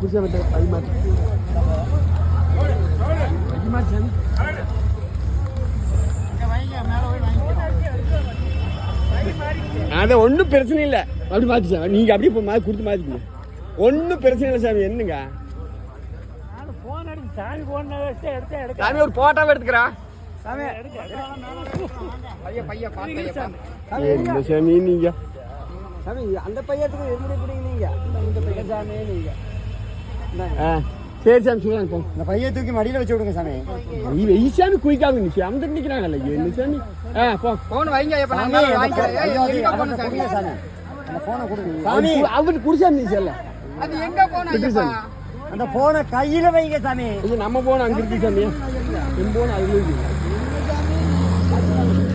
புதுசாக விட்ட பை மாற்றி சாமி அதான் ஒன்றும் பிரச்சனை இல்லை. அப்படி மாற்றி சாமி நீங்கள் அப்படியே இப்போ மாதிரி கொடுத்து மாற்றிக்கங்க. ஒன்றும் பிரச்சனை இல்லை சாமி. என்னங்க சாமி ஒரு போட்டாவை எடுத்துக்கிறா என்ன சாமி நீங்க சாமி அந்த பையத்துக்கு எப்படி பிடிங்க இந்த பையன் சாமி நீங்க சரி சாமி சொல்லுங்க போ. இந்த பையன் தூக்கி மடியில் வச்சு விடுங்க சாமி. வெய் சாமி குயிக்காக நிச்சு அந்த நிற்கிறாங்கல்ல என்ன சாமி போ போன் வைங்க சாமி அவரு குடிசாமி நீச்சல்ல அது எங்க போன அந்த போனை கையில வைங்க சாமி. இது நம்ம போன அங்க இருக்கு சாமி. என் போன அதுல இருக்கு.